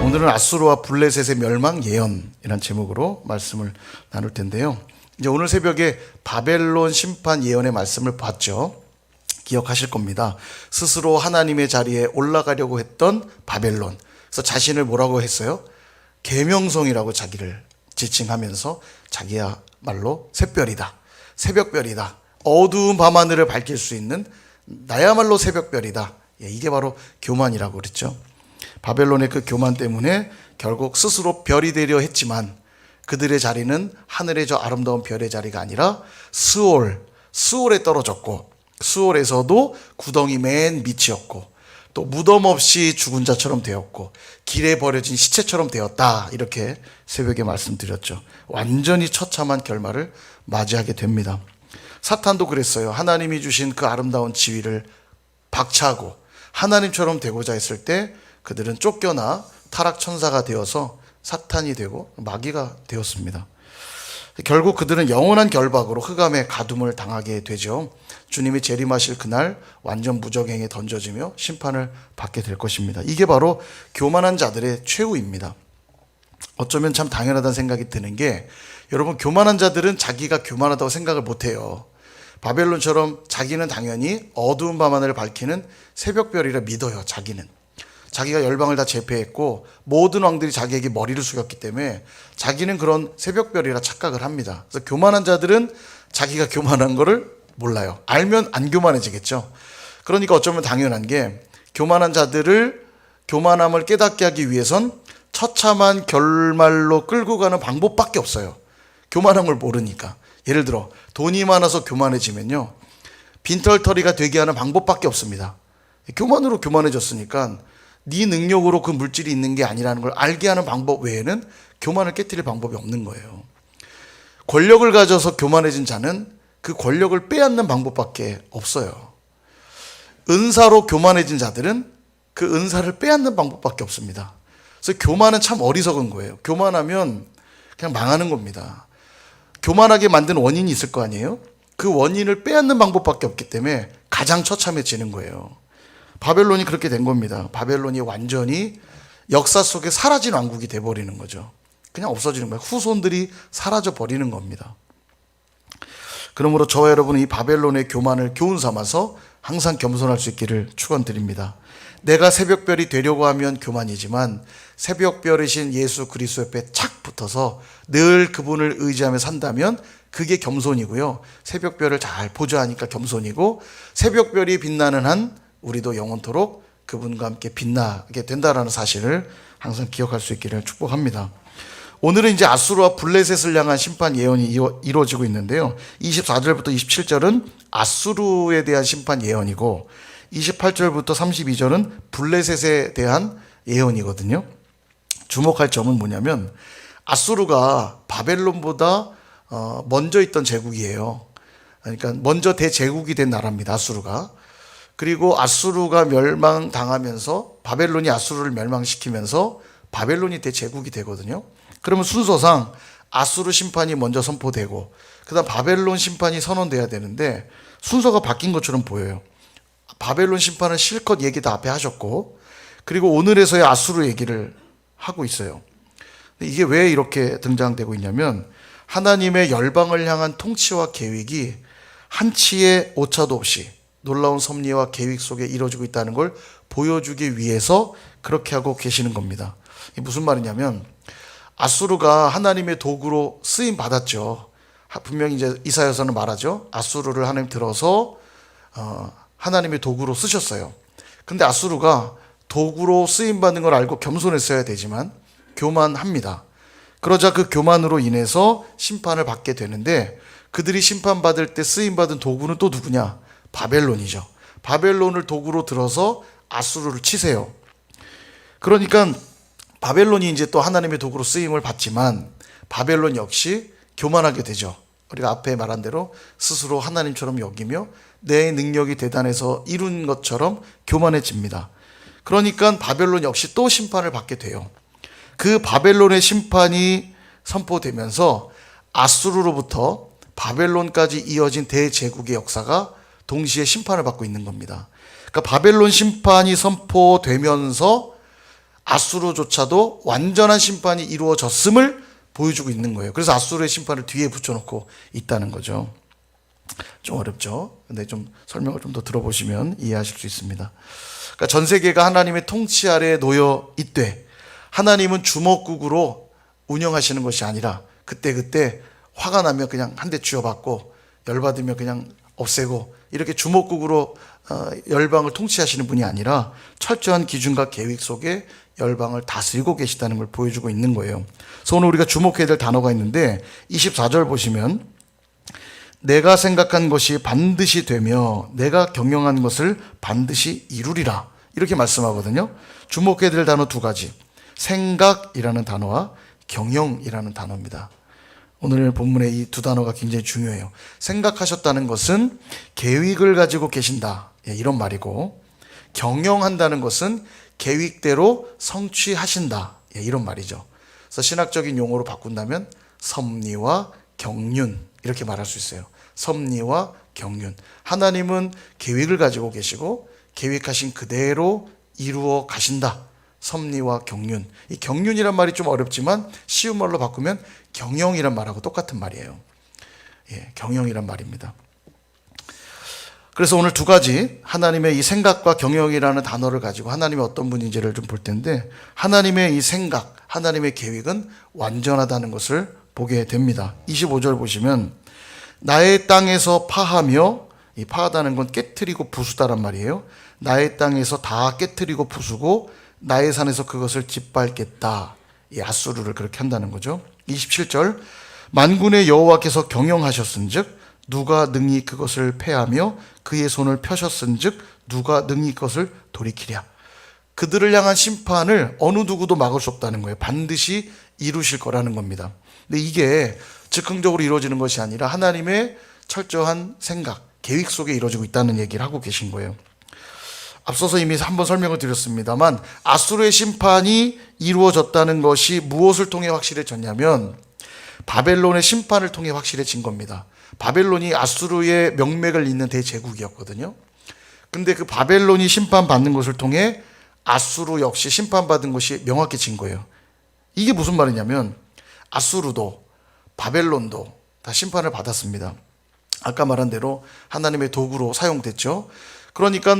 오늘은 아수르와 블레셋의 멸망 예언이라는 제목으로 말씀을 나눌 텐데요. 이제 오늘 새벽에 바벨론 심판 예언의 말씀을 봤죠. 기억하실 겁니다. 스스로 하나님의 자리에 올라가려고 했던 바벨론. 그래서 자신을 뭐라고 했어요? 계명성이라고 자기를 지칭하면서 자기야말로 샛별이다, 새벽별이다, 어두운 밤하늘을 밝힐 수 있는 나야말로 새벽별이다. 이게 바로 교만이라고 그랬죠. 바벨론의 그 교만 때문에 결국 스스로 별이 되려 했지만 그들의 자리는 하늘의 저 아름다운 별의 자리가 아니라 스올에 떨어졌고, 스올에서도 구덩이 맨 밑이었고, 또 무덤 없이 죽은 자처럼 되었고, 길에 버려진 시체처럼 되었다. 이렇게 새벽에 말씀드렸죠. 완전히 처참한 결말을 맞이하게 됩니다. 사탄도 그랬어요. 하나님이 주신 그 아름다운 지위를 박차하고 하나님처럼 되고자 했을 때 그들은 쫓겨나 타락천사가 되어서 사탄이 되고 마귀가 되었습니다. 결국 그들은 영원한 결박으로 흑암의 가둠을 당하게 되죠. 주님이 재림하실 그날 완전 무적행에 던져지며 심판을 받게 될 것입니다. 이게 바로 교만한 자들의 최후입니다. 어쩌면 참 당연하다는 생각이 드는 게, 여러분, 교만한 자들은 자기가 교만하다고 생각을 못해요. 바벨론처럼 자기는 당연히 어두운 밤하늘을 밝히는 새벽별이라 믿어요. 자기가 열방을 다 제패했고 모든 왕들이 자기에게 머리를 숙였기 때문에 자기는 그런 새벽별이라 착각을 합니다. 그래서 교만한 자들은 자기가 교만한 거를 몰라요. 알면 안 교만해지겠죠. 그러니까 어쩌면 당연한 게, 교만한 자들을 교만함을 깨닫게 하기 위해선 처참한 결말로 끌고 가는 방법밖에 없어요. 교만함을 모르니까. 예를 들어 돈이 많아서 교만해지면요, 빈털터리가 되게 하는 방법밖에 없습니다. 교만으로 교만해졌으니까 네 능력으로 그 물질이 있는 게 아니라는 걸 알게 하는 방법 외에는 교만을 깨트릴 방법이 없는 거예요. 권력을 가져서 교만해진 자는 그 권력을 빼앗는 방법밖에 없어요. 은사로 교만해진 자들은 그 은사를 빼앗는 방법밖에 없습니다. 그래서 교만은 참 어리석은 거예요. 교만하면 그냥 망하는 겁니다. 교만하게 만든 원인이 있을 거 아니에요? 그 원인을 빼앗는 방법밖에 없기 때문에 가장 처참해지는 거예요. 바벨론이 그렇게 된 겁니다. 바벨론이 완전히 역사 속에 사라진 왕국이 돼버리는 거죠. 그냥 없어지는 거예요. 후손들이 사라져 버리는 겁니다. 그러므로 저와 여러분은 이 바벨론의 교만을 교훈 삼아서 항상 겸손할 수 있기를 축원드립니다. 내가 새벽별이 되려고 하면 교만이지만 새벽별이신 예수 그리스도 옆에 착 붙어서 늘 그분을 의지하며 산다면 그게 겸손이고요. 새벽별을 잘 보좌하니까 겸손이고, 새벽별이 빛나는 한 우리도 영원토록 그분과 함께 빛나게 된다라는 사실을 항상 기억할 수 있기를 축복합니다. 오늘은 이제 아수르와 블레셋을 향한 심판 예언이 이루어지고 있는데요. 24절부터 27절은 아수르에 대한 심판 예언이고 28절부터 32절은 블레셋에 대한 예언이거든요. 주목할 점은 뭐냐면, 아수르가 바벨론보다 먼저 있던 제국이에요. 그러니까 먼저 대제국이 된 나라입니다. 아수르가. 그리고 아수르가 멸망당하면서 바벨론이 아수르를 멸망시키면서 바벨론이 대제국이 되거든요. 그러면 순서상 아수르 심판이 먼저 선포되고 그다음 바벨론 심판이 선언돼야 되는데 순서가 바뀐 것처럼 보여요. 바벨론 심판은 실컷 얘기 다 앞에 하셨고, 그리고 오늘에서야 아수르 얘기를 하고 있어요. 이게 왜 이렇게 등장되고 있냐면, 하나님의 열방을 향한 통치와 계획이 한치의 오차도 없이 놀라운 섭리와 계획 속에 이루어지고 있다는 걸 보여주기 위해서 그렇게 하고 계시는 겁니다. 이게 무슨 말이냐면, 아수르가 하나님의 도구로 쓰임 받았죠. 분명히 이제 이사야서는 말하죠. 아수르를 하나님 들어서 하나님의 도구로 쓰셨어요. 근데 아수르가 도구로 쓰임 받는 걸 알고 겸손했어야 되지만 교만합니다. 그러자 그 교만으로 인해서 심판을 받게 되는데, 그들이 심판받을 때 쓰임 받은 도구는 또 누구냐? 바벨론이죠. 바벨론을 도구로 들어서 아수르를 치세요. 그러니까 바벨론이 이제 또 하나님의 도구로 쓰임을 받지만 바벨론 역시 교만하게 되죠. 우리가 앞에 말한 대로 스스로 하나님처럼 여기며 내 능력이 대단해서 이룬 것처럼 교만해집니다. 그러니까 바벨론 역시 또 심판을 받게 돼요. 그 바벨론의 심판이 선포되면서 아수르로부터 바벨론까지 이어진 대제국의 역사가 동시에 심판을 받고 있는 겁니다. 그러니까 바벨론 심판이 선포되면서 아수르조차도 완전한 심판이 이루어졌음을 보여주고 있는 거예요. 그래서 아수르의 심판을 뒤에 붙여놓고 있다는 거죠. 좀 어렵죠? 근데 좀 설명을 좀 더 들어보시면 이해하실 수 있습니다. 그러니까 전 세계가 하나님의 통치 아래에 놓여 있되 하나님은 주먹국으로 운영하시는 것이 아니라 그때그때 화가 나면 그냥 한 대 쥐어받고 열받으면 그냥 없애고 이렇게 주먹국으로 열방을 통치하시는 분이 아니라 철저한 기준과 계획 속에 열방을 다스리고 계시다는 걸 보여주고 있는 거예요. 그래서 오늘 우리가 주목해야 될 단어가 있는데 24절 보시면 내가 생각한 것이 반드시 되며 내가 경영한 것을 반드시 이루리라 이렇게 말씀하거든요. 주목해야 될 단어 두 가지, 생각이라는 단어와 경영이라는 단어입니다. 오늘 본문의 이 두 단어가 굉장히 중요해요. 생각하셨다는 것은 계획을 가지고 계신다 이런 말이고, 경영한다는 것은 계획대로 성취하신다 이런 말이죠. 그래서 신학적인 용어로 바꾼다면 섭리와 경륜 이렇게 말할 수 있어요. 섭리와 경륜. 하나님은 계획을 가지고 계시고 계획하신 그대로 이루어 가신다. 섭리와 경륜. 이 경륜이란 말이 좀 어렵지만 쉬운 말로 바꾸면 경영이란 말하고 똑같은 말이에요. 경영이란 말입니다. 그래서 오늘 두 가지 하나님의 이 생각과 경영이라는 단어를 가지고 하나님이 어떤 분인지를 좀 볼 텐데, 하나님의 이 생각, 하나님의 계획은 완전하다는 것을 보게 됩니다. 25절 보시면 나의 땅에서 파하며, 이 파하다는 건 깨트리고 부수다란 말이에요. 나의 땅에서 다 깨트리고 부수고 나의 산에서 그것을 짓밟겠다. 이 아수르를 그렇게 한다는 거죠. 27절 만군의 여호와께서 경영하셨은즉 누가 능히 그것을 패하며 그의 손을 펴셨은즉 누가 능히 그것을 돌이키랴. 그들을 향한 심판을 어느 누구도 막을 수 없다는 거예요. 반드시 이루실 거라는 겁니다. 근데 이게 즉흥적으로 이루어지는 것이 아니라 하나님의 철저한 생각, 계획 속에 이루어지고 있다는 얘기를 하고 계신 거예요. 앞서서 이미 한번 설명을 드렸습니다만 아수르의 심판이 이루어졌다는 것이 무엇을 통해 확실해졌냐면 바벨론의 심판을 통해 확실해진 겁니다. 바벨론이 아수르의 명맥을 잇는 대제국이었거든요. 근데 그 바벨론이 심판받는 것을 통해 아수르 역시 심판받은 것이 명확해진 거예요. 이게 무슨 말이냐면 아수르도 바벨론도 다 심판을 받았습니다. 아까 말한 대로 하나님의 도구로 사용됐죠. 그러니까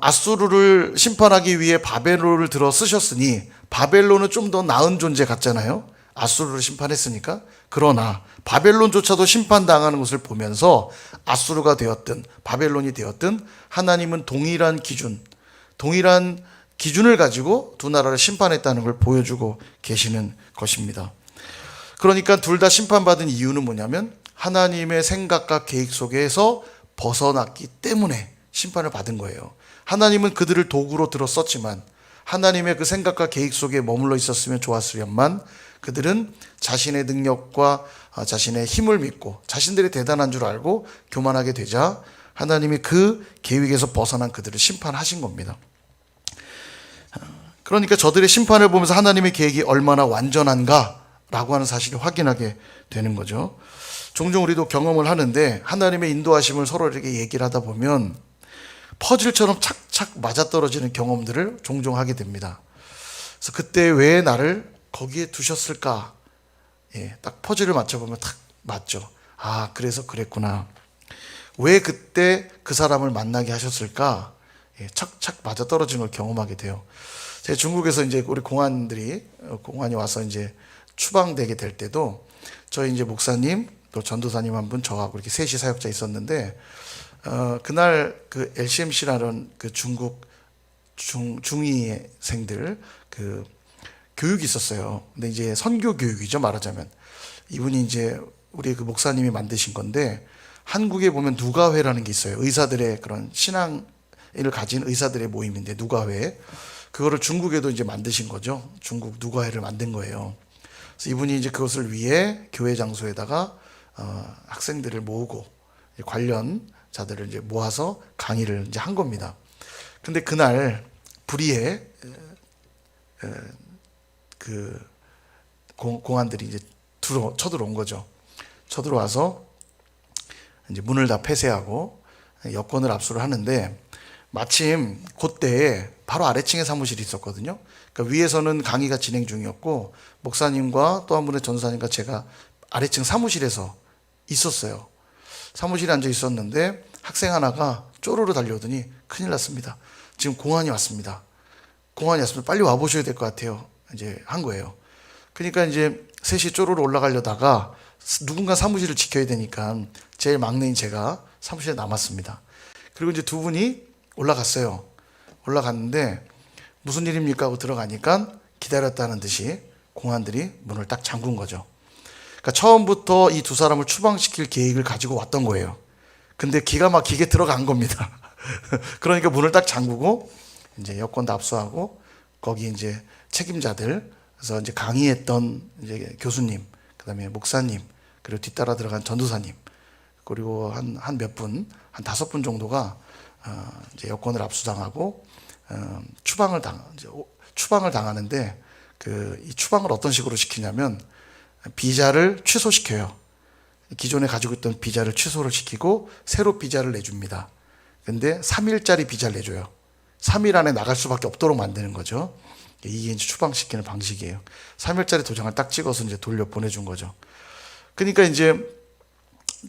아수르를 심판하기 위해 바벨론을 들어 쓰셨으니 바벨론은 좀 더 나은 존재 같잖아요. 아수르를 심판했으니까. 그러나 바벨론조차도 심판당하는 것을 보면서 아수르가 되었든 바벨론이 되었든 하나님은 동일한 기준을 가지고 두 나라를 심판했다는 걸 보여주고 계시는 것입니다. 그러니까 둘 다 심판받은 이유는 뭐냐면 하나님의 생각과 계획 속에서 벗어났기 때문에 심판을 받은 거예요. 하나님은 그들을 도구로 들어 썼지만 하나님의 그 생각과 계획 속에 머물러 있었으면 좋았으련만 그들은 자신의 능력과 자신의 힘을 믿고 자신들이 대단한 줄 알고 교만하게 되자 하나님이 그 계획에서 벗어난 그들을 심판하신 겁니다. 그러니까 저들의 심판을 보면서 하나님의 계획이 얼마나 완전한가라고 하는 사실을 확인하게 되는 거죠. 종종 우리도 경험을 하는데 하나님의 인도하심을 서로 이렇게 얘기를 하다 보면 퍼즐처럼 착착 맞아떨어지는 경험들을 종종 하게 됩니다. 그래서 그때 왜 나를 거기에 두셨을까? 딱 퍼즐을 맞춰보면 딱 맞죠. 아, 그래서 그랬구나. 왜 그때 그 사람을 만나게 하셨을까? 착착 맞아떨어지는 걸 경험하게 돼요. 제가 중국에서 이제 우리 공안이 와서 이제 추방되게 될 때도 저희 이제 목사님 또 전도사님 한 분 저하고 이렇게 셋이 사역자 있었는데 그날 그 LCMC라는 그 중국 중이생들 그 교육이 있었어요. 근데 이제 선교 교육이죠, 말하자면. 이분이 이제 우리 그 목사님이 만드신 건데 한국에 보면 누가회라는 게 있어요. 의사들의 그런 신앙을 가진 의사들의 모임인데 누가회. 그거를 중국에도 이제 만드신 거죠. 중국 누가회를 만든 거예요. 그래서 이분이 이제 그것을 위해 교회 장소에다가 학생들을 모으고 관련 자들을 이제 모아서 강의를 이제 한 겁니다. 근데 그날 불의에 그 공안들이 이제 쳐들어온 거죠. 쳐들어와서 이제 문을 다 폐쇄하고 여권을 압수를 하는데 마침 그때에 바로 아래층에 사무실이 있었거든요. 그러니까 위에서는 강의가 진행 중이었고 목사님과 또 한 분의 전사님과 제가 아래층 사무실에서 있었어요. 사무실에 앉아 있었는데 학생 하나가 쪼르르 달려오더니 큰일 났습니다. 지금 공안이 왔습니다. 공안이 왔습니다. 빨리 와보셔야 될 것 같아요. 이제 한 거예요. 그러니까 이제 셋이 쪼르르 올라가려다가 누군가 사무실을 지켜야 되니까 제일 막내인 제가 사무실에 남았습니다. 그리고 이제 두 분이 올라갔어요. 올라갔는데 무슨 일입니까 하고 들어가니까 기다렸다는 듯이 공안들이 문을 딱 잠근 거죠. 그러니까 처음부터 이 두 사람을 추방시킬 계획을 가지고 왔던 거예요. 근데 기가 막히게 들어간 겁니다. 그러니까 문을 딱 잠그고 이제 여권도 압수하고 거기 이제 책임자들, 그래서 이제 강의했던 이제 교수님, 그다음에 목사님, 그리고 뒤따라 들어간 전도사님, 그리고 한 몇 분, 한 5분 정도가 이제 여권을 압수당하고 추방을 당하는데 이 추방을 어떤 식으로 시키냐면 비자를 취소시켜요. 기존에 가지고 있던 비자를 취소를 시키고 새로 비자를 내줍니다. 근데 3일짜리 비자를 내줘요. 3일 안에 나갈 수밖에 없도록 만드는 거죠. 이게 이제 추방시키는 방식이에요. 3일짜리 도장을 딱 찍어서 이제 돌려 보내준 거죠. 그러니까 이제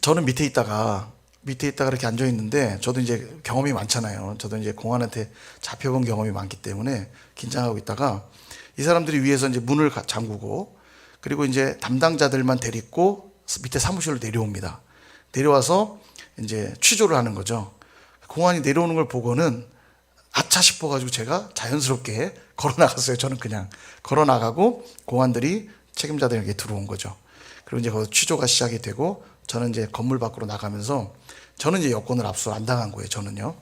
저는 밑에 있다가 이렇게 앉아 있는데 저도 이제 경험이 많잖아요. 저도 이제 공안한테 잡혀본 경험이 많기 때문에 긴장하고 있다가 이 사람들이 위에서 이제 문을 잠그고 그리고 이제 담당자들만 데리고 밑에 사무실로 내려옵니다. 내려와서 이제 취조를 하는 거죠. 공안이 내려오는 걸 보고는 아차 싶어가지고 제가 자연스럽게 걸어 나갔어요. 저는 그냥 걸어 나가고 공안들이 책임자들에게 들어온 거죠. 그리고 이제 거기서 취조가 시작이 되고 저는 이제 건물 밖으로 나가면서 저는 이제 여권을 압수 안 당한 거예요. 저는요.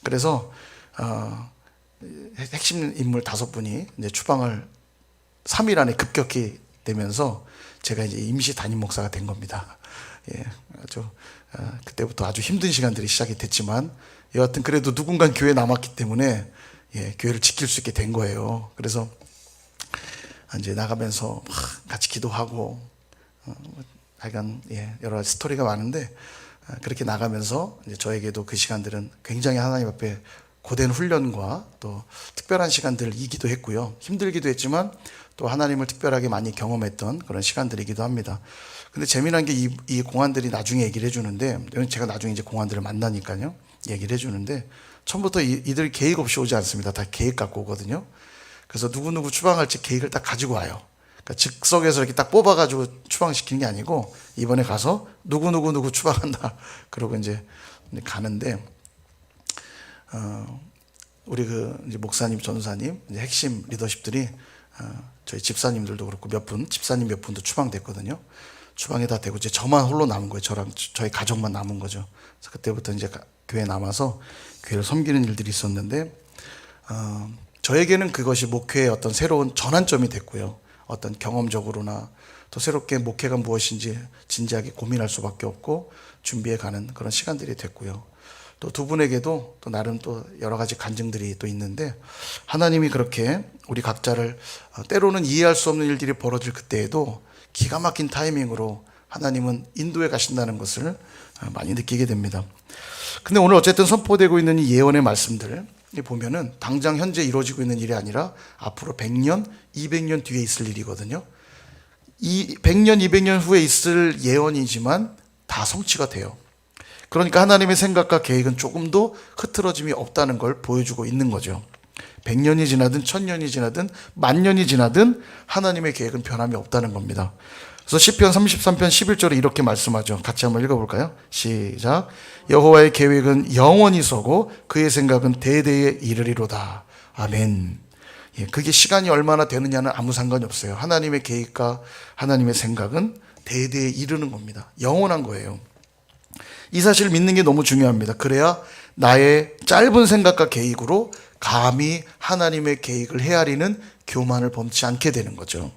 그래서 핵심 인물 5분이 이제 추방을 3일 안에 급격히 되면서 제가 이제 임시 담임 목사가 된 겁니다. 예, 아주 그때부터 아주 힘든 시간들이 시작이 됐지만 여하튼 그래도 누군가 교회에 남았기 때문에 교회를 지킬 수 있게 된 거예요. 그래서 이제 나가면서 같이 기도하고 하여간 여러 가지 스토리가 많은데 그렇게 나가면서 이제 저에게도 그 시간들은 굉장히 하나님 앞에 고된 훈련과 또 특별한 시간들이기도 했고요. 힘들기도 했지만 또 하나님을 특별하게 많이 경험했던 그런 시간들이기도 합니다. 근데 재미난 게 이 공안들이 나중에 얘기를 해주는데, 제가 나중에 이제 공안들을 만나니까요, 얘기를 해주는데, 처음부터 이들 계획 없이 오지 않습니다. 다 계획 갖고 오거든요. 그래서 누구누구 추방할지 계획을 딱 가지고 와요. 그러니까 즉석에서 이렇게 딱 뽑아가지고 추방시키는 게 아니고, 이번에 가서 누구 추방한다. 그러고 이제 가는데, 우리 이제 목사님, 전사님, 이제 핵심 리더십들이 저희 집사님들도 그렇고 집사님 몇 분도 추방됐거든요. 추방이 다 되고 이제 저만 홀로 남은 거예요. 저랑 저희 가족만 남은 거죠. 그래서 그때부터 이제 교회에 남아서 교회를 섬기는 일들이 있었는데, 저에게는 그것이 목회의 어떤 새로운 전환점이 됐고요. 어떤 경험적으로나 또 새롭게 목회가 무엇인지 진지하게 고민할 수밖에 없고 준비해 가는 그런 시간들이 됐고요. 또 두 분에게도 또 나름 또 여러 가지 간증들이 또 있는데, 하나님이 그렇게 우리 각자를 때로는 이해할 수 없는 일들이 벌어질 그때에도 기가 막힌 타이밍으로 하나님은 인도해 가신다는 것을 많이 느끼게 됩니다. 근데 오늘 어쨌든 선포되고 있는 이 예언의 말씀들 보면은 당장 현재 이루어지고 있는 일이 아니라 앞으로 100년, 200년 뒤에 있을 일이거든요. 이 100년, 200년 후에 있을 예언이지만 다 성취가 돼요. 그러니까 하나님의 생각과 계획은 조금도 흐트러짐이 없다는 걸 보여주고 있는 거죠. 100년이 지나든 1000년이 지나든 10,000년이 지나든 하나님의 계획은 변함이 없다는 겁니다. 그래서 시편 33편 11절에 이렇게 말씀하죠. 같이 한번 읽어볼까요? 시작. 여호와의 계획은 영원히 서고 그의 생각은 대대에 이르리로다. 아멘. 그게 시간이 얼마나 되느냐는 아무 상관이 없어요. 하나님의 계획과 하나님의 생각은 대대에 이르는 겁니다. 영원한 거예요. 이 사실을 믿는 게 너무 중요합니다. 그래야 나의 짧은 생각과 계획으로 감히 하나님의 계획을 헤아리는 교만을 범치 않게 되는 거죠.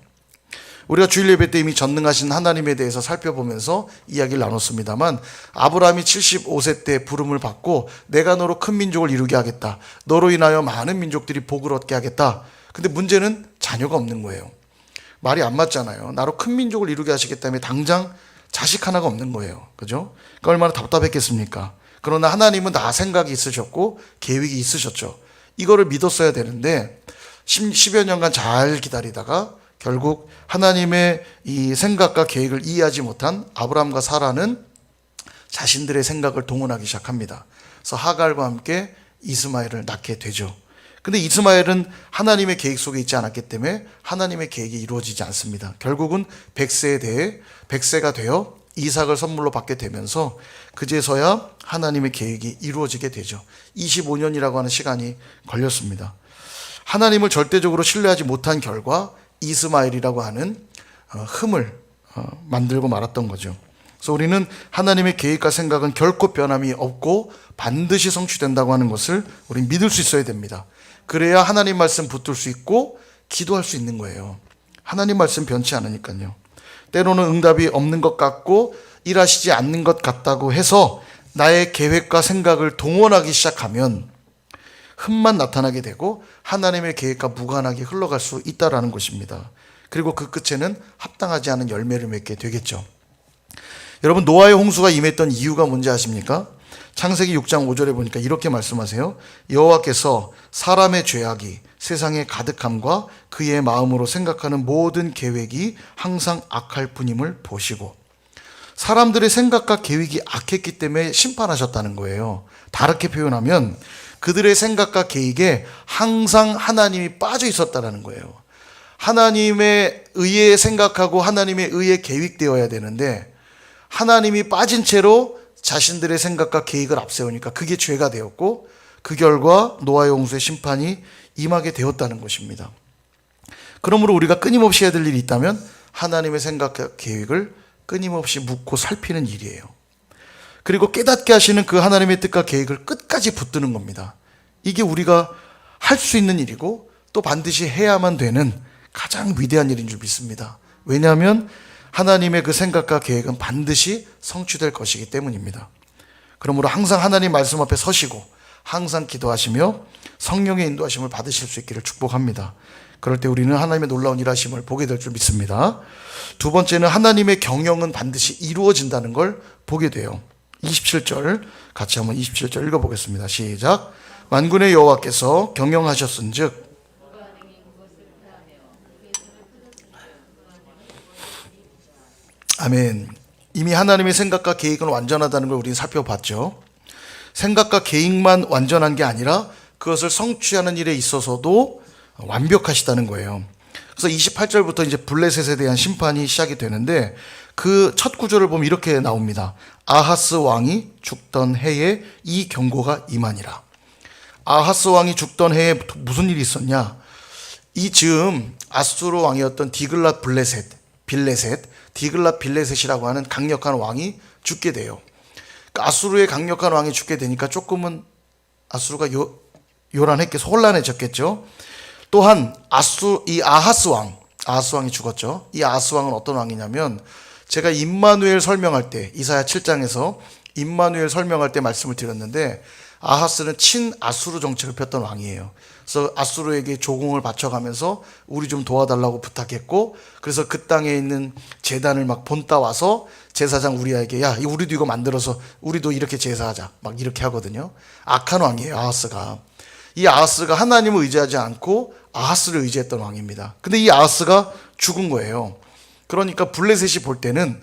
우리가 주일 예배 때 이미 전능하신 하나님에 대해서 살펴보면서 이야기를 나눴습니다만, 아브라함이 75세 때 부름을 받고 내가 너로 큰 민족을 이루게 하겠다, 너로 인하여 많은 민족들이 복을 얻게 하겠다. 근데 문제는 자녀가 없는 거예요. 말이 안 맞잖아요. 나로 큰 민족을 이루게 하시겠다며 당장 자식 하나가 없는 거예요. 그죠? 그러니까 얼마나 답답했겠습니까? 그러나 하나님은 다 생각이 있으셨고 계획이 있으셨죠. 이거를 믿었어야 되는데 10여 년간 잘 기다리다가 결국 하나님의 이 생각과 계획을 이해하지 못한 아브라함과 사라는 자신들의 생각을 동원하기 시작합니다. 그래서 하갈과 함께 이스마엘을 낳게 되죠. 근데 이스마엘은 하나님의 계획 속에 있지 않았기 때문에 하나님의 계획이 이루어지지 않습니다. 결국은 100세가 되어 이삭을 선물로 받게 되면서 그제서야 하나님의 계획이 이루어지게 되죠. 25년이라고 하는 시간이 걸렸습니다. 하나님을 절대적으로 신뢰하지 못한 결과 이스마엘이라고 하는 흠을 만들고 말았던 거죠. 그래서 우리는 하나님의 계획과 생각은 결코 변함이 없고 반드시 성취된다고 하는 것을 우리는 믿을 수 있어야 됩니다. 그래야 하나님 말씀 붙들 수 있고 기도할 수 있는 거예요. 하나님 말씀 변치 않으니까요. 때로는 응답이 없는 것 같고 일하시지 않는 것 같다고 해서 나의 계획과 생각을 동원하기 시작하면 흠만 나타나게 되고 하나님의 계획과 무관하게 흘러갈 수 있다는 것입니다. 그리고 그 끝에는 합당하지 않은 열매를 맺게 되겠죠. 여러분, 노아의 홍수가 임했던 이유가 뭔지 아십니까? 창세기 6장 5절에 보니까 이렇게 말씀하세요. 여호와께서 사람의 죄악이 세상에 가득함과 그의 마음으로 생각하는 모든 계획이 항상 악할 뿐임을 보시고, 사람들의 생각과 계획이 악했기 때문에 심판하셨다는 거예요. 다르게 표현하면 그들의 생각과 계획에 항상 하나님이 빠져 있었다는 거예요. 하나님의 의에 생각하고 하나님의 의에 계획되어야 되는데 하나님이 빠진 채로 자신들의 생각과 계획을 앞세우니까 그게 죄가 되었고, 그 결과 노아의 홍수의 심판이 임하게 되었다는 것입니다. 그러므로 우리가 끊임없이 해야 될 일이 있다면 하나님의 생각과 계획을 끊임없이 묻고 살피는 일이에요. 그리고 깨닫게 하시는 그 하나님의 뜻과 계획을 끝까지 붙드는 겁니다. 이게 우리가 할 수 있는 일이고 또 반드시 해야만 되는 가장 위대한 일인 줄 믿습니다. 왜냐하면 하나님의 그 생각과 계획은 반드시 성취될 것이기 때문입니다. 그러므로 항상 하나님 말씀 앞에 서시고 항상 기도하시며 성령의 인도하심을 받으실 수 있기를 축복합니다. 그럴 때 우리는 하나님의 놀라운 일하심을 보게 될 줄 믿습니다. 두 번째는 하나님의 경영은 반드시 이루어진다는 걸 보게 돼요. 27절 같이 한번 27절 읽어보겠습니다. 시작. 만군의 여호와께서 경영하셨은즉 아멘. 이미 하나님의 생각과 계획은 완전하다는 걸 우리는 살펴봤죠. 생각과 계획만 완전한 게 아니라 그것을 성취하는 일에 있어서도 완벽하시다는 거예요. 그래서 28절부터 이제 블레셋에 대한 심판이 시작이 되는데 그 첫 구절을 보면 이렇게 나옵니다. 아하스 왕이 죽던 해에 이 경고가 임하니라. 아하스 왕이 죽던 해에 무슨 일이 있었냐? 이 즈음 아수르 왕이었던 디글랏 빌레셋이라고 하는 강력한 왕이 죽게 돼요. 아수르의 강력한 왕이 죽게 되니까 조금은 아수르가 요란했겠죠. 혼란해졌겠죠. 또한 이 아하스 왕이 죽었죠. 이 아하스 왕은 어떤 왕이냐면 제가 임마누엘 설명할 때 이사야 7장에서 임마누엘 설명할 때 말씀을 드렸는데 아하스는 친아수르 정책을 폈던 왕이에요. 그래서 아수르에게 조공을 바쳐가면서 우리 좀 도와달라고 부탁했고, 그래서 그 땅에 있는 제단을 막 본따 와서 제사장 우리아에게 야 우리도 이거 만들어서 우리도 이렇게 제사하자 막 이렇게 하거든요. 악한 왕이에요, 아하스가. 이 아하스가 하나님을 의지하지 않고 아하스를 의지했던 왕입니다. 근데 이 아하스가 죽은 거예요. 그러니까 블레셋이 볼 때는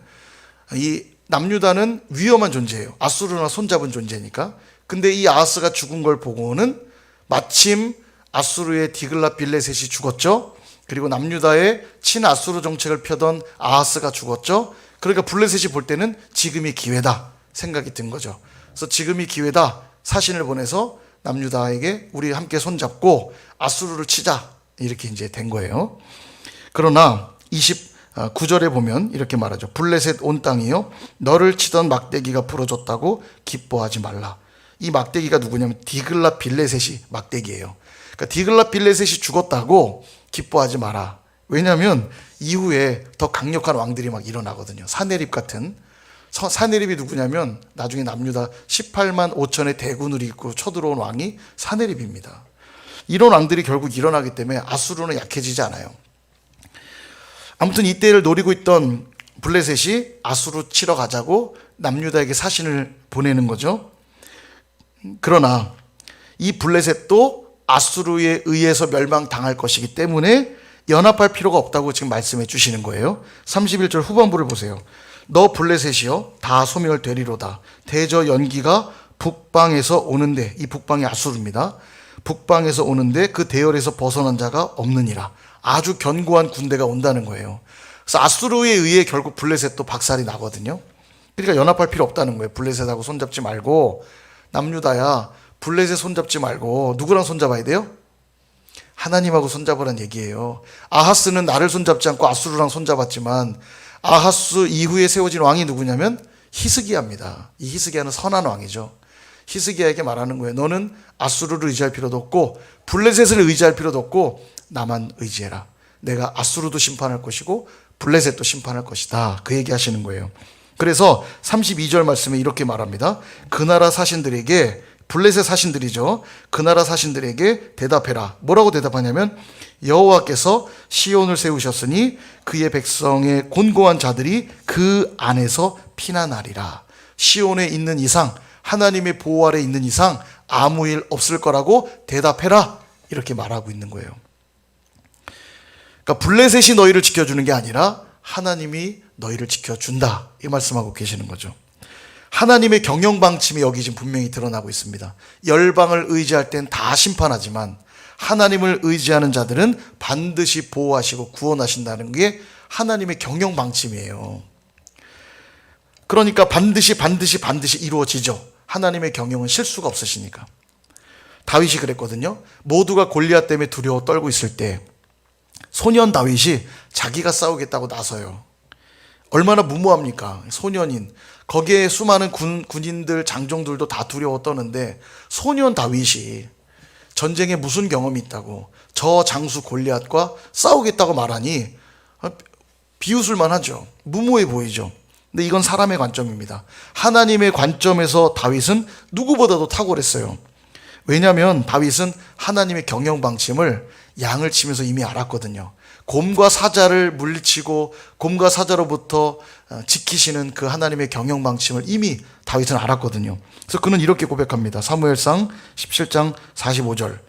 이 남유다는 위험한 존재예요. 아수르나 손잡은 존재니까. 근데 이 아하스가 죽은 걸 보고는 마침 아수르의 디글랏 빌레셋이 죽었죠. 그리고 남유다의 친아수르 정책을 펴던 아하스가 죽었죠. 그러니까 블레셋이 볼 때는 지금이 기회다 생각이 든 거죠. 그래서 지금이 기회다 사신을 보내서 남유다에게 우리 함께 손잡고 아수르를 치자 이렇게 이제 된 거예요. 그러나 29절에 보면 이렇게 말하죠. 블레셋 온 땅이요 너를 치던 막대기가 부러졌다고 기뻐하지 말라. 이 막대기가 누구냐면 디글랏 빌레셋이 막대기예요. 그러니까 디글랏 빌레셋이 죽었다고 기뻐하지 마라. 왜냐하면 이후에 더 강력한 왕들이 막 일어나거든요. 사네립 같은. 사네립이 누구냐면 나중에 남유다 18만 5천의 대군을 이끌고 쳐들어온 왕이 사네립입니다. 이런 왕들이 결국 일어나기 때문에 아수르는 약해지지 않아요. 아무튼 이때를 노리고 있던 블레셋이 아수르 치러 가자고 남유다에게 사신을 보내는 거죠. 그러나 이 블레셋도 아수르에 의해서 멸망당할 것이기 때문에 연합할 필요가 없다고 지금 말씀해 주시는 거예요. 31절 후반부를 보세요. 너 블레셋이여 다 소멸되리로다. 대저 연기가 북방에서 오는데, 이 북방이 아수르입니다. 북방에서 오는데 그 대열에서 벗어난 자가 없느니라. 아주 견고한 군대가 온다는 거예요. 그래서 아수르에 의해 결국 블레셋도 박살이 나거든요. 그러니까 연합할 필요 없다는 거예요. 블레셋하고 손잡지 말고, 남유다야 블레셋 손잡지 말고 누구랑 손잡아야 돼요? 하나님하고 손잡으란 얘기예요. 아하스는 나를 손잡지 않고 아수르랑 손잡았지만 아하스 이후에 세워진 왕이 누구냐면 히스기야입니다. 이 히스기야는 선한 왕이죠. 히스기야에게 말하는 거예요. 너는 아수르를 의지할 필요도 없고 블레셋을 의지할 필요도 없고 나만 의지해라. 내가 아수르도 심판할 것이고 블레셋도 심판할 것이다. 그 얘기 하시는 거예요. 그래서 32절 말씀에 이렇게 말합니다. 그 나라 사신들에게, 블레셋 사신들이죠, 그 나라 사신들에게 대답해라. 뭐라고 대답하냐면 여호와께서 시온을 세우셨으니 그의 백성의 곤고한 자들이 그 안에서 피난하리라. 시온에 있는 이상, 하나님의 보호 아래 있는 이상 아무 일 없을 거라고 대답해라. 이렇게 말하고 있는 거예요. 그러니까 블레셋이 너희를 지켜주는 게 아니라 하나님이 너희를 지켜준다. 이 말씀하고 계시는 거죠. 하나님의 경영 방침이 여기 지금 분명히 드러나고 있습니다. 열방을 의지할 땐 다 심판하지만 하나님을 의지하는 자들은 반드시 보호하시고 구원하신다는 게 하나님의 경영 방침이에요. 그러니까 반드시 이루어지죠. 하나님의 경영은 실수가 없으시니까. 다윗이 그랬거든요. 모두가 골리앗 때문에 두려워 떨고 있을 때 소년 다윗이 자기가 싸우겠다고 나서요. 얼마나 무모합니까? 소년인. 거기에 수많은 군인들, 장정들도 다 두려워 떠는데 소년 다윗이 전쟁에 무슨 경험이 있다고 저 장수 골리앗과 싸우겠다고 말하니 비웃을만 하죠. 무모해 보이죠. 근데 이건 사람의 관점입니다. 하나님의 관점에서 다윗은 누구보다도 탁월했어요. 왜냐하면 다윗은 하나님의 경영 방침을 양을 치면서 이미 알았거든요. 곰과 사자를 물리치고 곰과 사자로부터 지키시는 그 하나님의 경영 방침을 이미 다윗은 알았거든요. 그래서 그는 이렇게 고백합니다. 사무엘상 17장 45절.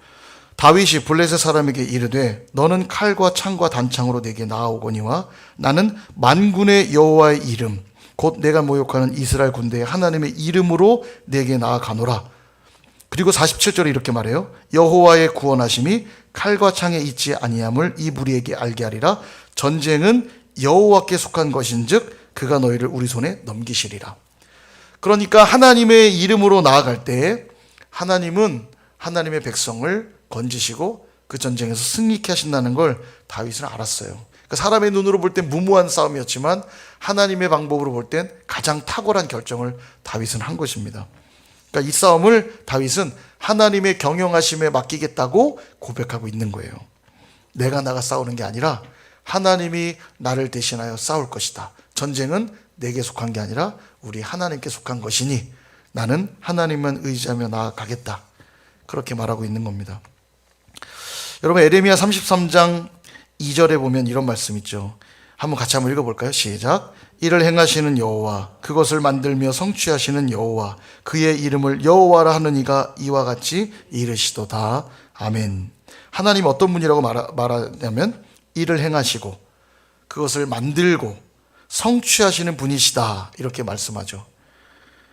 다윗이 블레셋 사람에게 이르되 너는 칼과 창과 단창으로 내게 나아오거니와 나는 만군의 여호와의 이름 곧 내가 모욕하는 이스라엘 군대의 하나님의 이름으로 내게 나아가노라. 그리고 47절에 이렇게 말해요. 여호와의 구원하심이 칼과 창에 있지 아니함을 이 무리에게 알게 하리라. 전쟁은 여호와께 속한 것인즉 그가 너희를 우리 손에 넘기시리라. 그러니까 하나님의 이름으로 나아갈 때 하나님은 하나님의 백성을 건지시고 그 전쟁에서 승리케 하신다는 걸 다윗은 알았어요. 그러니까 사람의 눈으로 볼 땐 무모한 싸움이었지만 하나님의 방법으로 볼 땐 가장 탁월한 결정을 다윗은 한 것입니다. 그러니까 이 싸움을 다윗은 하나님의 경영하심에 맡기겠다고 고백하고 있는 거예요. 내가 나가 싸우는 게 아니라 하나님이 나를 대신하여 싸울 것이다. 전쟁은 내게 속한 게 아니라 우리 하나님께 속한 것이니 나는 하나님만 의지하며 나아가겠다. 그렇게 말하고 있는 겁니다. 여러분 에레미야 33장 2절에 보면 이런 말씀 있죠. 같이 한번 읽어볼까요? 시작. 이를 행하시는 여호와 그것을 만들며 성취하시는 여호와 그의 이름을 여호와라 하는 이가 이와 같이 이르시도다. 아멘. 하나님 어떤 분이라고 말하냐면 이를 행하시고 그것을 만들고 성취하시는 분이시다. 이렇게 말씀하죠.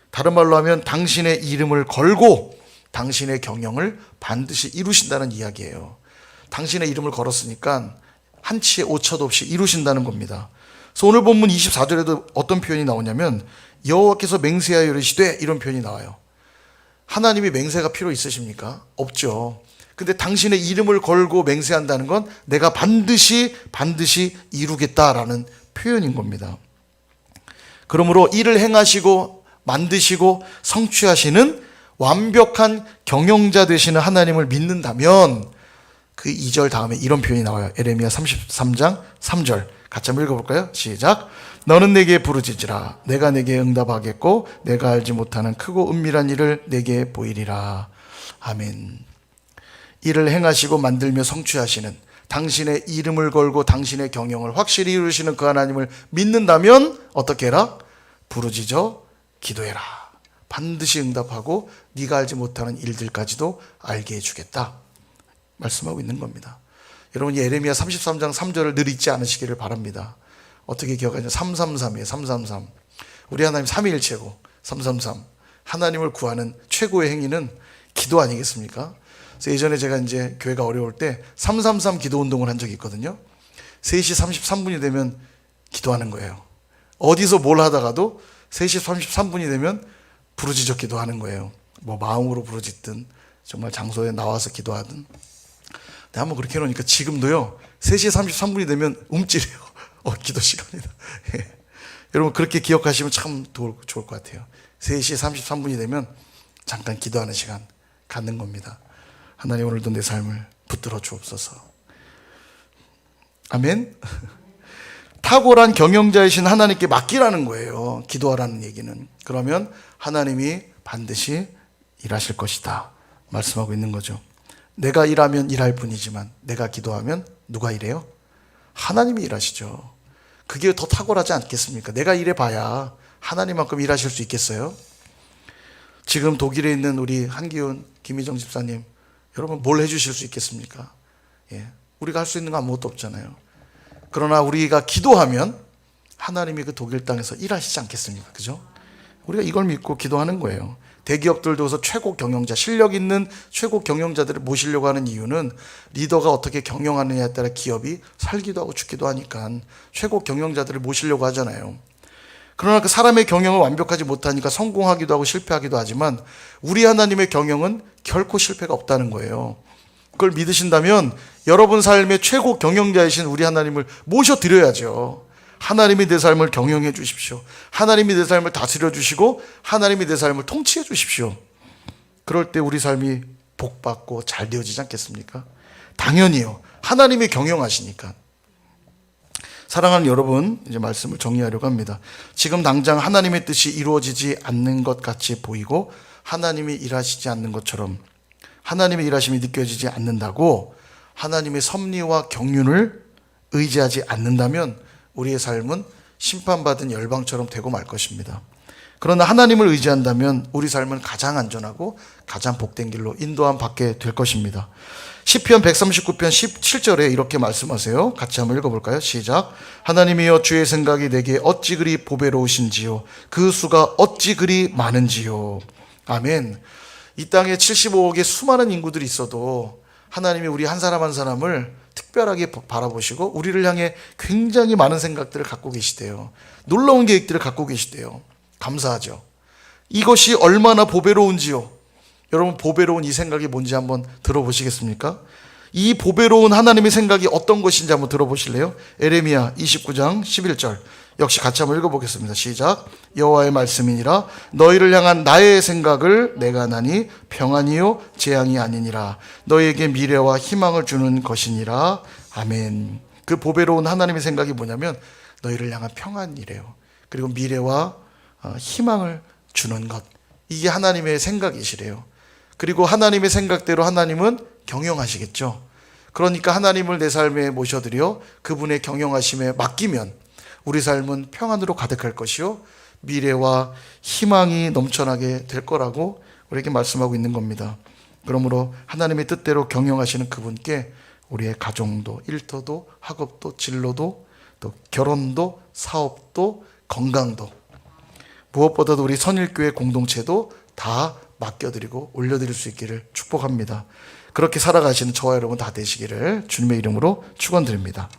다른 말로 하면 당신의 이름을 걸고 당신의 경영을 반드시 이루신다는 이야기예요. 당신의 이름을 걸었으니까 한치의 오차도 없이 이루신다는 겁니다. 그래서 오늘 본문 24절에도 어떤 표현이 나오냐면 여호와께서 맹세하여 이르시되 이런 표현이 나와요. 하나님이 맹세가 필요 있으십니까? 없죠. 근데 당신의 이름을 걸고 맹세한다는 건 내가 반드시 이루겠다라는 표현인 겁니다. 그러므로 이를 행하시고 만드시고 성취하시는 완벽한 경영자 되시는 하나님을 믿는다면 그 2절 다음에 이런 표현이 나와요. 에레미야 33장 3절 같이 한번 읽어볼까요? 시작. 너는 내게 부르짖으라. 내가 내게 응답하겠고 내가 알지 못하는 크고 은밀한 일을 내게 보이리라. 아멘. 이를 행하시고 만들며 성취하시는 당신의 이름을 걸고 당신의 경영을 확실히 이루시는 그 하나님을 믿는다면 어떻게 해라? 부르짖어 기도해라. 반드시 응답하고 네가 알지 못하는 일들까지도 알게 해주겠다 말씀하고 있는 겁니다. 여러분 예레미야 33장 3절을 늘 잊지 않으시기를 바랍니다. 어떻게 기억하냐? 333이에요. 333. 우리 하나님 삼위일체고 333. 하나님을 구하는 최고의 행위는 기도 아니겠습니까? 그래서 예전에 제가 이제 교회가 어려울 때 333 기도 운동을 한 적이 있거든요. 3시 33분이 되면 기도하는 거예요. 어디서 뭘 하다가도 3시 33분이 되면 부르짖어 기도하는 거예요. 뭐 마음으로 부르짖든 정말 장소에 나와서 기도하든. 근데 한번 그렇게 해놓으니까 지금도요 3시 33분이 되면 움찔해요. 기도 시간이다. 예. 여러분 그렇게 기억하시면 참 좋을 것 같아요. 3시 33분이 되면 잠깐 기도하는 시간 갖는 겁니다. 하나님 오늘도 내 삶을 붙들어 주옵소서. 아멘. 탁월한 경영자이신 하나님께 맡기라는 거예요. 기도하라는 얘기는. 그러면 하나님이 반드시 일하실 것이다 말씀하고 있는 거죠. 내가 일하면 일할 뿐이지만 내가 기도하면 누가 일해요? 하나님이 일하시죠. 그게 더 탁월하지 않겠습니까? 내가 일해봐야 하나님만큼 일하실 수 있겠어요? 지금 독일에 있는 우리 한기훈, 김희정 집사님, 여러분 뭘 해주실 수 있겠습니까? 예, 우리가 할 수 있는 거 아무것도 없잖아요. 그러나 우리가 기도하면 하나님이 그 독일 땅에서 일하시지 않겠습니까? 그죠? 우리가 이걸 믿고 기도하는 거예요. 대기업들도서 최고 경영자, 실력 있는 최고 경영자들을 모시려고 하는 이유는 리더가 어떻게 경영하느냐에 따라 기업이 살기도 하고 죽기도 하니까 최고 경영자들을 모시려고 하잖아요. 그러나 그 사람의 경영을 완벽하지 못하니까 성공하기도 하고 실패하기도 하지만 우리 하나님의 경영은 결코 실패가 없다는 거예요. 그걸 믿으신다면 여러분 삶의 최고 경영자이신 우리 하나님을 모셔드려야죠. 하나님이 내 삶을 경영해 주십시오. 하나님이 내 삶을 다스려 주시고 하나님이 내 삶을 통치해 주십시오. 그럴 때 우리 삶이 복받고 잘 되어지지 않겠습니까? 당연히요. 하나님이 경영하시니까. 사랑하는 여러분, 이제 말씀을 정리하려고 합니다. 지금 당장 하나님의 뜻이 이루어지지 않는 것 같이 보이고 하나님이 일하시지 않는 것처럼 하나님의 일하심이 느껴지지 않는다고 하나님의 섭리와 경륜을 의지하지 않는다면 우리의 삶은 심판받은 열방처럼 되고 말 것입니다. 그러나 하나님을 의지한다면 우리 삶은 가장 안전하고 가장 복된 길로 인도함 받게 될 것입니다. 시편 139편 17절에 이렇게 말씀하세요. 같이 한번 읽어볼까요? 시작. 하나님이여 주의 생각이 내게 어찌 그리 보배로우신지요 그 수가 어찌 그리 많은지요. 아멘. 이 땅에 75억의 수많은 인구들이 있어도 하나님이 우리 한 사람 한 사람을 특별하게 바라보시고 우리를 향해 굉장히 많은 생각들을 갖고 계시대요. 놀라운 계획들을 갖고 계시대요. 감사하죠. 이것이 얼마나 보배로운지요. 여러분 보배로운 이 생각이 뭔지 한번 들어보시겠습니까? 이 보배로운 하나님의 생각이 어떤 것인지 한번 들어보실래요? 에레미야 29장 11절 역시 같이 한번 읽어보겠습니다. 시작. 여호와의 말씀이니라 너희를 향한 나의 생각을 내가 나니 평안이요 재앙이 아니니라 너희에게 미래와 희망을 주는 것이니라. 아멘. 그 보배로운 하나님의 생각이 뭐냐면 너희를 향한 평안이래요. 그리고 미래와 희망을 주는 것. 이게 하나님의 생각이시래요. 그리고 하나님의 생각대로 하나님은 경영하시겠죠. 그러니까 하나님을 내 삶에 모셔드려 그분의 경영하심에 맡기면 우리 삶은 평안으로 가득할 것이요 미래와 희망이 넘쳐나게 될 거라고 우리에게 말씀하고 있는 겁니다. 그러므로 하나님의 뜻대로 경영하시는 그분께 우리의 가정도 일터도 학업도 진로도 또 결혼도 사업도 건강도 무엇보다도 우리 선일교회 공동체도 다 맡겨드리고 올려드릴 수 있기를 축복합니다. 그렇게 살아가시는 저와 여러분 다 되시기를 주님의 이름으로 축원드립니다.